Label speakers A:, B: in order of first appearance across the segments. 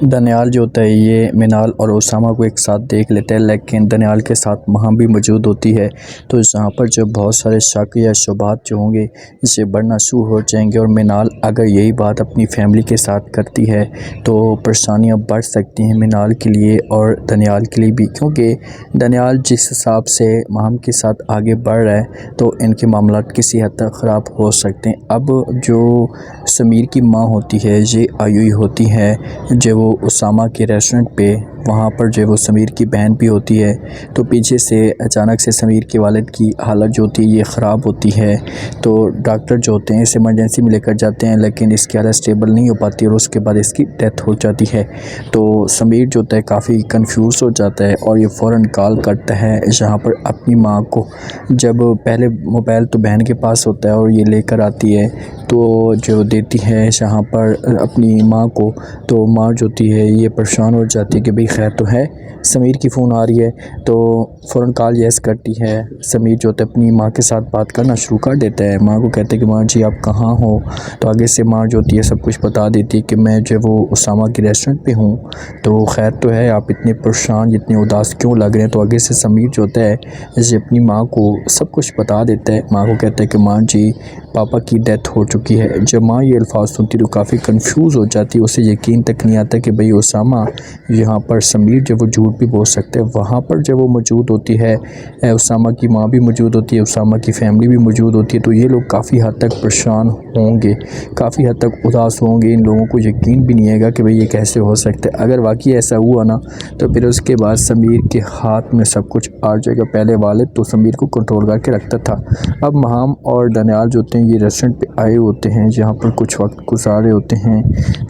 A: दनियाल जो होता है ये मिनाल और उसामा को एक साथ देख लेता है, लेकिन दनियाल के साथ महा भी मौजूद होती है। तो यहाँ पर जो बहुत सारे शक या शुबात जो होंगे इससे बढ़ना शुरू हो जाएंगे और मिनाल अगर यही बात अपनी फैमिली के साथ करती है तो परेशानियाँ बढ़ सकती हैं मिनाल के लिए और दनियाल के लिए भी, क्योंकि दनियाल जिस हिसाब से महम के साथ आगे बढ़ रहा है तो इनके मामला किसी हद तक ख़राब हो सकते हैं। अब जो समीर की माँ होती है ये आयुई होती है, जो वो उसामा के रेस्टोरेंट पे वहाँ पर जो वो समीर की बहन भी होती है, तो पीछे से अचानक से समीर के वालिद की हालत जो होती है ये ख़राब होती है। तो डॉक्टर जो होते हैं इसे इमरजेंसी में लेकर जाते हैं, लेकिन इसकी हालत स्टेबल नहीं हो पाती और उसके बाद इसकी डेथ हो जाती है। तो समीर जो होता है काफ़ी कंफ्यूज हो जाता है और ये फ़ौरन कॉल करता है जहाँ पर अपनी माँ को। जब पहले मोबाइल तो बहन के पास होता है और ये लेकर आती है तो जो देती है जहाँ पर अपनी माँ को, तो माँ जो होती है ये परेशान हो जाती है कि भाई खैर तो है, समीर की फ़ोन आ रही है। तो फ़ौरन कॉल यस करती है। समीर जो होता है अपनी माँ के साथ बात करना शुरू कर देता है। माँ को कहते हैं कि माँ जी आप कहाँ हो, तो आगे से माँ जो होती है सब कुछ बता देती है कि मैं जो वो उसामा के रेस्टोरेंट पे हूँ। तो खैर तो है, आप इतने परेशान इतने उदास क्यों लग रहे हैं। तो आगे से समीर जो होता है जैसे अपनी माँ को सब कुछ बता देता है। माँ को कहता है कि माँ जी पापा की डेथ हो चुकी है। जब माँ ये अल्फाज सुनती तो काफ़ी कंफ्यूज हो जाती है, उसे यकीन तक नहीं आता कि भाई उसामा यहाँ पर समीर जब वो झूठ भी बोल सकते हैं। वहाँ पर जब वो मौजूद होती है उसामा की माँ भी मौजूद होती है, उसामा की फैमिली भी मौजूद होती है, तो ये लोग काफ़ी हद तक परेशान होंगे, काफ़ी हद तक उदास होंगे। इन लोगों को यकीन भी नहीं आएगा कि भाई ये कैसे हो सकता है। अगर वाकई ऐसा हुआ ना तो फिर उसके बाद समीर के हाथ में सब कुछ आ जाएगा। पहले वालिद तो समीर को कंट्रोल करके रखता था, अब महम और दनियाल जो होते हैं ये रेस्टोरेंट पे आए होते हैं जहाँ पर कुछ वक्त गुजारे होते हैं।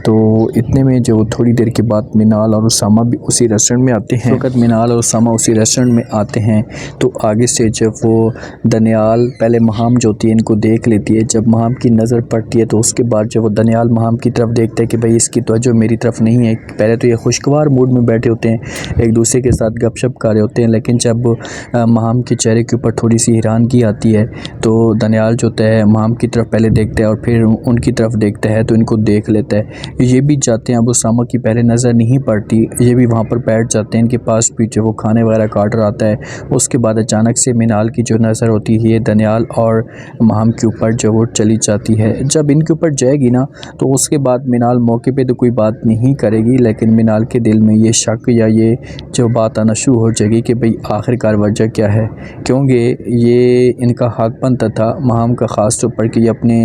A: तो इतने में जो थोड़ी देर के बाद मिनाल और उसामा भी उसी रेस्टोरेंट में आते हैं। वक्त मिनाल और उसामा उसी रेस्टोरेंट में आते हैं तो आगे से जब वो दनियाल पहले महम जो होती है इनको देख लेती है, जब महम की नज़र पड़ती है तो उसके बाद जब वो दनियाल महम की तरफ देखता है कि भाई इसकी तवज्जो मेरी तरफ नहीं है। पहले तो ये खुशगवार मूड में बैठे होते हैं, एक दूसरे के साथ गपशप कर रहे होते हैं, लेकिन जब महम के चेहरे के ऊपर थोड़ी सी हैरानगी आती है तो दनियाल जो होता है महम की तरफ पहले देखता है और फिर उनकी तरफ देखता है तो इनको देख लेता है। ये भी जाते हैं, अब उसामा की पहले नज़र नहीं पड़ती, ये भी वहाँ पर बैठ जाते हैं। इनके पास भी जो वो खाने वगैरह का ऑर्डर आता है। उसके बाद अचानक से मिनाल की जो नज़र होती है दनियाल और महम के ऊपर जो वो चली जाती है। जब इनके ऊपर जाएगी ना तो उसके बाद मिनाल मौके पे तो कोई बात नहीं करेगी, लेकिन मिनाल के दिल में ये शक या ये जो बात आना शुरू हो जाएगी कि भाई आखिरकार वजह क्या है, क्योंकि ये इनका हक बनता था महम का ख़ास तौर पर कि ये अपने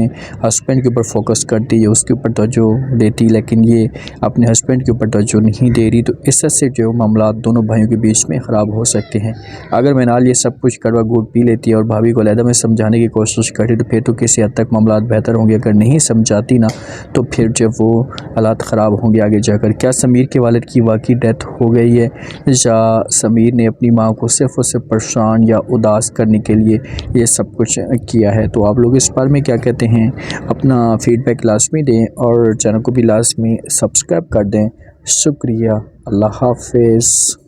A: हस्बैंड के ऊपर फोकस करती है, उसके ऊपर तवज्जो देती, लेकिन ये अपने हस्बैंड के ऊपर तवज्जो नहीं दे रही। तो इस से जो मामला दोनों भाइयों के बीच में ख़राब हो सकते हैं। अगर मिनाल ये सब कुछ कड़वा घूंट पी लेती है और भाभी को अलहदा में समझाने की कोशिश करती तो फिर तो किसी हद तक मामला बेहतर होंगे। अगर नहीं समझाती ना तो फिर जब वो हालात ख़राब होंगे आगे जाकर। क्या समीर के वालिद की वाकई डेथ हो गई है या समीर ने अपनी माँ को सिर्फ और सिर्फ परेशान या उदास करने के लिए ये सब कुछ किया है? तो आप लोग इस बारे में क्या कहते हैं? अपना फीडबैक लाजमी दें और चैनल को भी लाजमी सब्सक्राइब कर दें। शुक्रिया, अल्लाह हाफ़िज़।